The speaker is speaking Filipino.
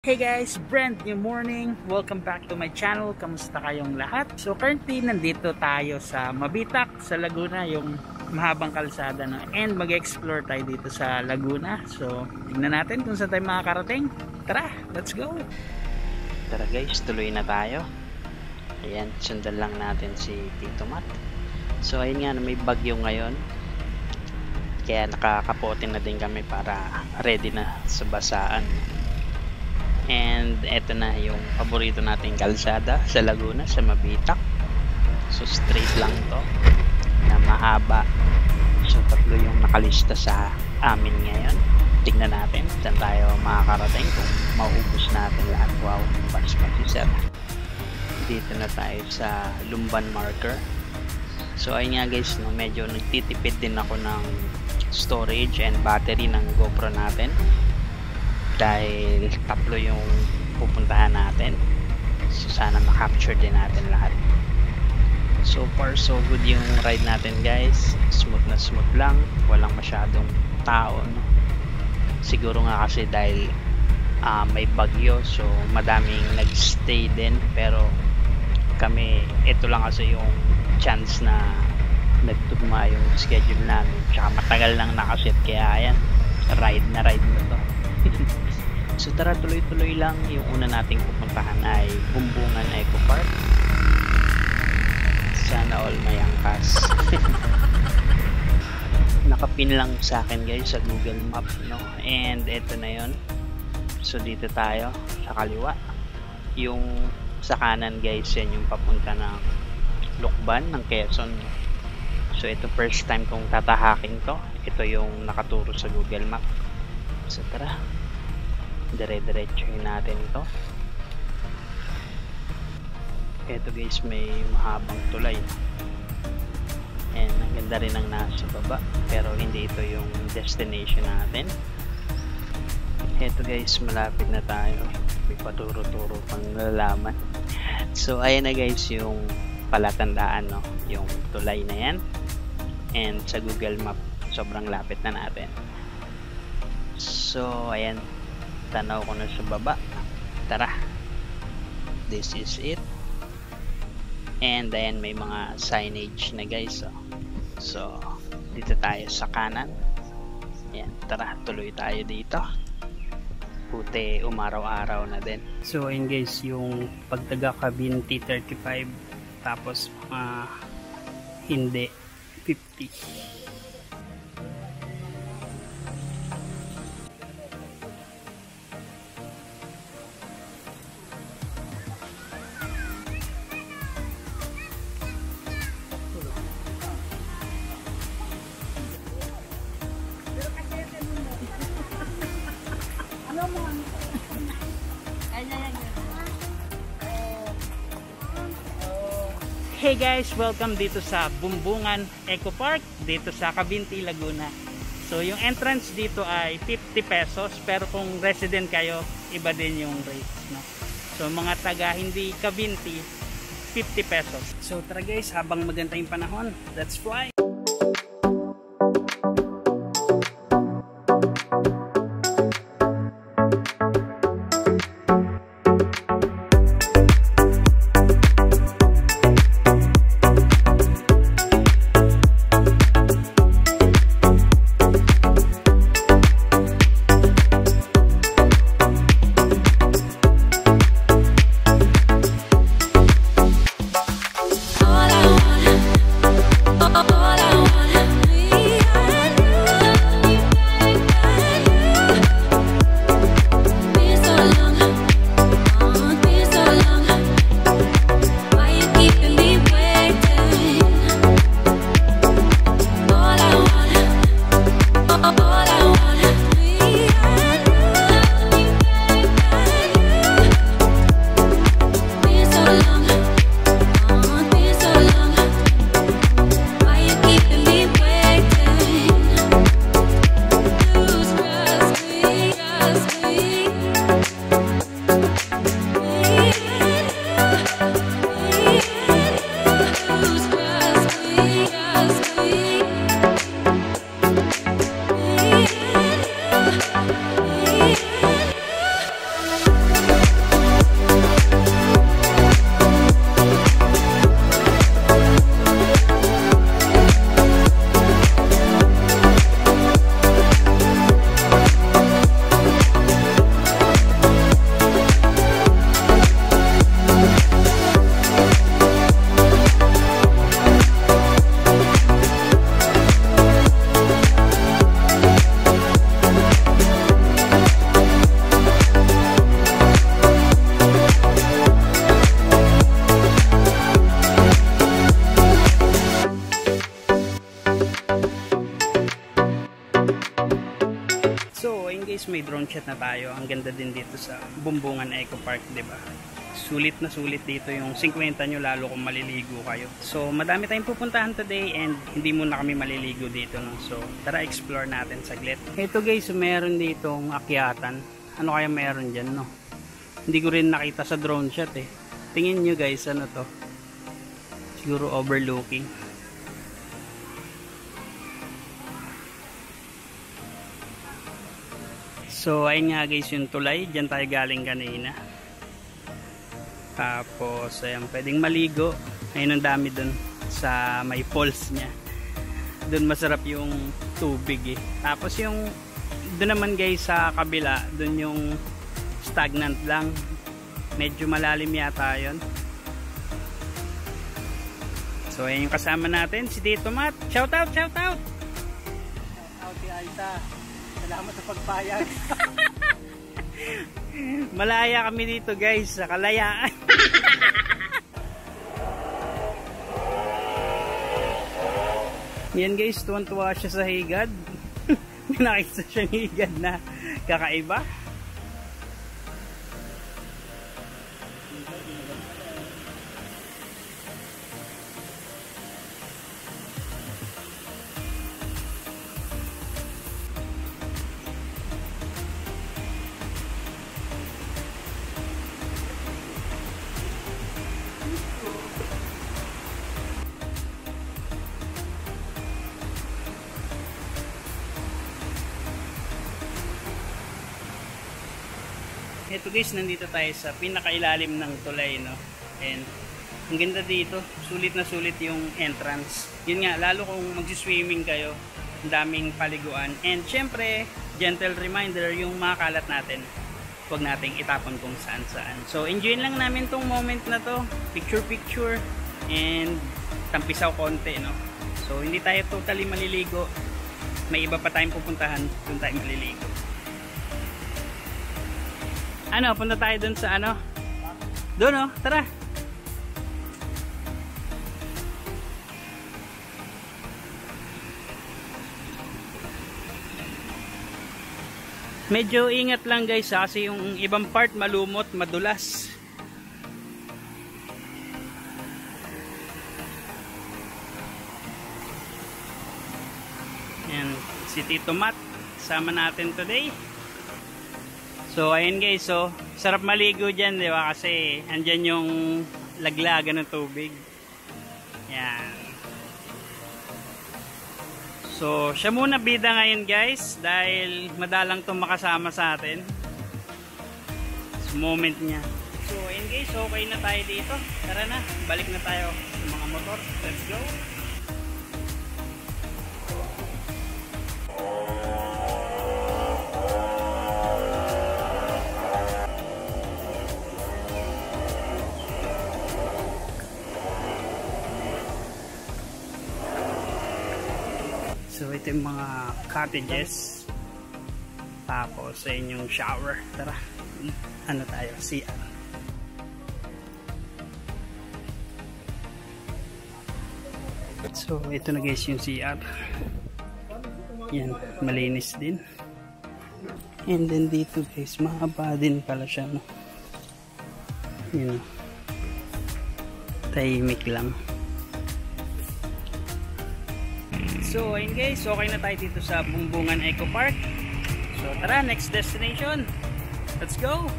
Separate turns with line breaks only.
Hey guys, brand new morning. Welcome back to my channel. Kamusta kayong lahat? So currently nandito tayo sa Mabitak, sa Laguna, yung mahabang kalsada na, and mag-explore tayo dito sa Laguna. So tignan natin kung saan tayo makakarating. Tara, let's go.
Tara guys, tuloy na tayo. Ayan, sundan lang natin si Tito Matt. So ayun nga, may bagyo ngayon. Kaya nakakapote na din kami para ready na sa basaan. And eto na yung paborito nating kalsada sa Laguna, sa Mabitak. So straight lang to na mahaba. So tatlo yung nakalista sa amin ngayon. Tignan natin saan tayo makakarating kung mauubos natin lahat. Wow, pas-pasisar. Dito na tayo sa Lumban Marker. So ayun nga guys, no, medyo nagtitipid din ako ng storage and battery ng GoPro natin. Dahil tatlo yung pupuntahan natin. So sana ma-capture din natin lahat. So far so good yung ride natin guys. Smooth na smooth lang. Walang masyadong tao, no? Siguro nga kasi dahil may bagyo. So madaming nagstay din. Pero kami, ito lang kasi yung chance na nagtugma yung schedule namin. Tsaka matagal nang nakaset. Kaya ayan, ride na to. So tara, tuloy-tuloy lang. Yung una nating pupuntahan ay Bumbungan Eco Park. Sana all may angkas. Nakapin lang sa akin guys sa Google Map, no? And eto na yon. So dito tayo sa kaliwa. Yung sa kanan guys, yan yung papunta ng Lukban ng Quezon. So ito first time kong tatahakin to. Ito yung nakaturo sa Google Map. So tara, dire-diretsuhin natin ito. Ito guys, may mahabang tulay and ang ganda rin ang nasa baba, pero hindi ito yung destination natin. Ito guys, malapit na tayo. May paturo-turo pang nalalaman. So ayan na guys yung palatandaan, no? Yung tulay na yan, and sa Google Map sobrang lapit na natin. So ayan, tanaw ko na sa baba. Tara, this is it. And ayan, may mga signage na guys, oh. So dito tayo sa kanan. Ayan, tara, tuloy tayo dito. Puti, umaraw-araw na din. So ayan guys, yung pagtaga Kabinti 35, tapos hindi 50.
Hey guys, welcome dito sa Bumbungan Eco Park, dito sa Kabinti, Laguna. So yung entrance dito ay 50 pesos, pero kung resident kayo, iba din yung rates, no? So mga taga hindi Kabinti, 50 pesos. So tara guys, habang maganda yung panahon, let's fly!
All I want
shot na tayo. Ang ganda din dito sa Bumbungan Eco Park, 'di ba? Sulit na sulit dito yung 50 nyo lalo kung maliligo kayo. So madami tayong pupuntahan today and hindi muna kami maliligo dito, no? So tara explore natin saglit. Ito guys, meron ditong akyatan. Ano kaya meron dyan, no? Hindi ko rin nakita sa drone shot eh. Tingin nyo guys, ano to? Siguro overlooking. So ayun nga guys yung tulay. Diyan tayo galing kanina. Tapos ayan, pwedeng maligo. Ayun ang dami dun sa may falls nya. Dun masarap yung tubig eh. Tapos yung dun naman guys sa kabila, dun yung stagnant lang. Medyo malalim yata yun. So ayan yung kasama natin, si Tito Matt. Shout out, shout out! Shout out si Aita. Salamat sa pagpayag. Malaya kami dito guys, sa Kalayaan. Yan guys, tuwan-tuwa siya sa higad. Nakita siyang higad na kakaiba. Ito guys, nandito tayo sa pinakailalim ng tulay, no? And ang ganda dito, sulit na sulit yung entrance. Yun nga, lalo kung mag-swimming kayo, ang daming paliguan. And syempre, gentle reminder, yung mga kalat natin, huwag nating itapon kung saan saan. So enjoy lang namin tong moment na to, picture picture, and tampisaw konti, no? So hindi tayo totally maliligo, may iba pa tayong pupuntahan, doon tayo maliligo. Ano, punta tayo dun sa ano? Doon, oh, tara. Medyo ingat lang guys kasi yung ibang part malumot, madulas. Yan, si Tito Matt sama natin today. So ayun guys, so sarap maligo dyan, di ba? Kasi andyan yung laglagan ng tubig. Yan. So siya muna bida ngayon guys, dahil madalang itong makasama sa atin. So, moment niya. So ayun guys, okay na tayo dito. Tara na, balik na tayo sa mga motor. Let's go! So ito yung mga cottages. Tapos sa inyong shower. Tara, ano tayo? CR. So ito na guys yung CR. Yan, malinis din. And then dito guys, mahaba din pala siya, no? Yan, tahimik lang. So ayun guys, okay na tayo dito sa Bumbungan Eco Park. So tara, next destination. Let's go!